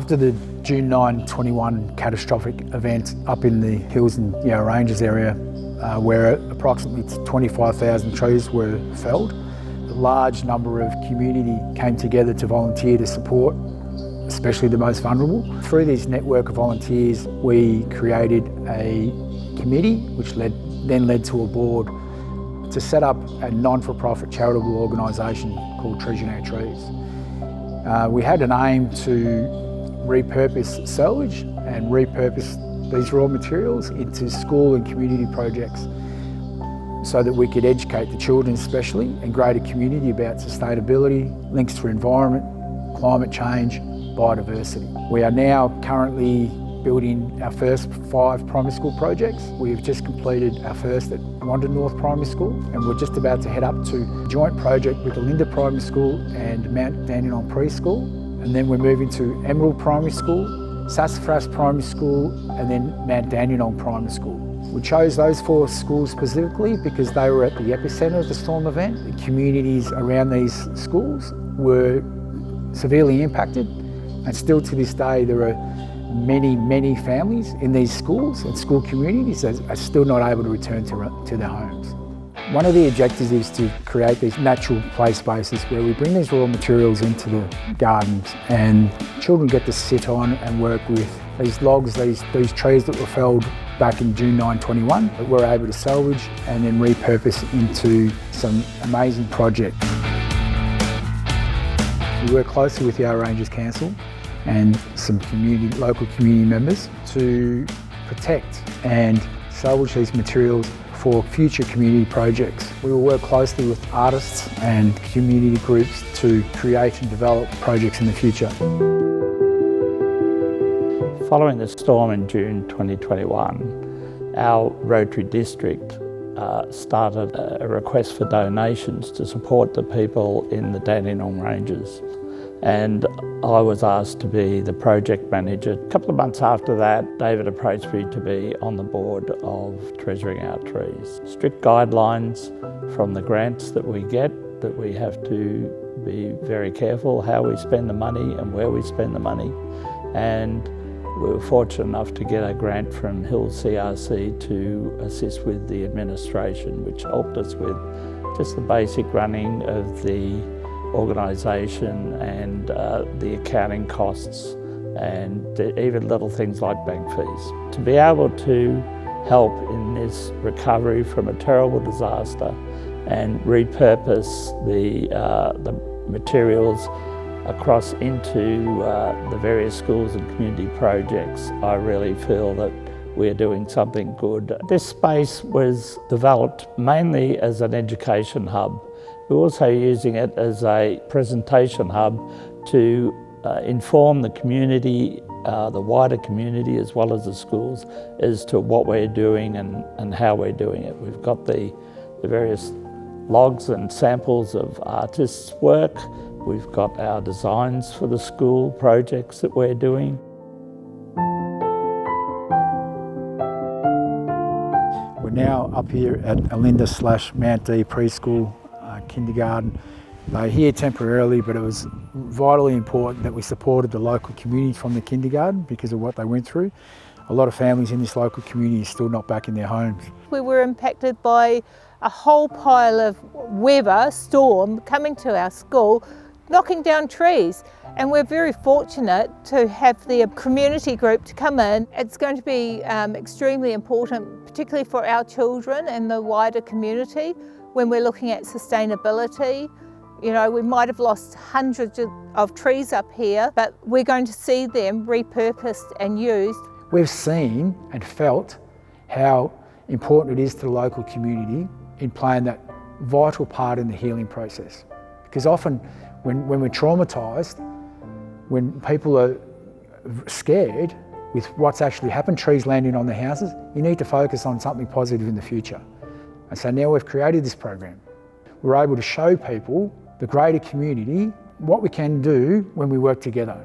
After the June 9, 21 catastrophic event up in the hills in Yarra Ranges area, where approximately 25,000 trees were felled, a large number of community came together to volunteer to support, especially the most vulnerable. Through this network of volunteers, we created a committee, which then led to a board to set up a non-for-profit charitable organisation called Trees Unite Trees. We had an aim to repurpose salvage and repurpose these raw materials into school and community projects so that we could educate the children especially and greater community about sustainability, links to environment, climate change, biodiversity. We are now currently building our first 5 primary school projects. We've just completed our first at Wandin North Primary School, and we're just about to head up to a joint project with the Linda Primary School and Mount Dandenong Preschool. And then we're moving to Emerald Primary School, Sassafras Primary School, and then Mount Dandenong Primary School. We chose those 4 schools specifically because they were at the epicentre of the storm event. The communities around these schools were severely impacted, and still to this day there are many families in these schools and school communities that are still not able to return to their homes. One of the objectives is to create these natural play spaces where we bring these raw materials into the gardens and children get to sit on and work with these logs, these trees that were felled back in June 9/21 that we're able to salvage and then repurpose into some amazing projects. We work closely with Yarra Ranges Council and some local community members to protect and salvage these materials for future community projects. We will work closely with artists and community groups to create and develop projects in the future. Following the storm in June 2021, our Rotary District started a request for donations to support the people in the Dandenong Ranges. And I was asked to be the project manager. A couple of months after that, David approached me to be on the board of Treasuring Our Trees. Strict guidelines from the grants that we get, that we have to be very careful how we spend the money and where we spend the money. And we were fortunate enough to get a grant from Hills CRC to assist with the administration, which helped us with just the basic running of the organisation and the accounting costs and even little things like bank fees. To be able to help in this recovery from a terrible disaster and repurpose the materials across into the various schools and community projects, I really feel that we're doing something good. This space was developed mainly as an education hub. We're also using it as a presentation hub to inform the community, the wider community as well as the schools as to what we're doing and how we're doing it. We've got the various logs and samples of artists' work. We've got our designs for the school projects that we're doing. We're now up here at Alinda/Mount D Preschool kindergarten. They're here temporarily, but it was vitally important that we supported the local community from the kindergarten because of what they went through. A lot of families in this local community are still not back in their homes. We were impacted by a whole pile of weather, storm, coming to our school, knocking down trees. And we're very fortunate to have the community group to come in. It's going to be extremely important, particularly for our children and the wider community, when we're looking at sustainability. You know, we might have lost hundreds of trees up here, but we're going to see them repurposed and used. We've seen and felt how important it is to the local community in playing that vital part in the healing process. Because often when we're traumatised, when people are scared with what's actually happened, trees landing on their houses, you need to focus on something positive in the future. And so now we've created this program. We're able to show people, the greater community, what we can do when we work together.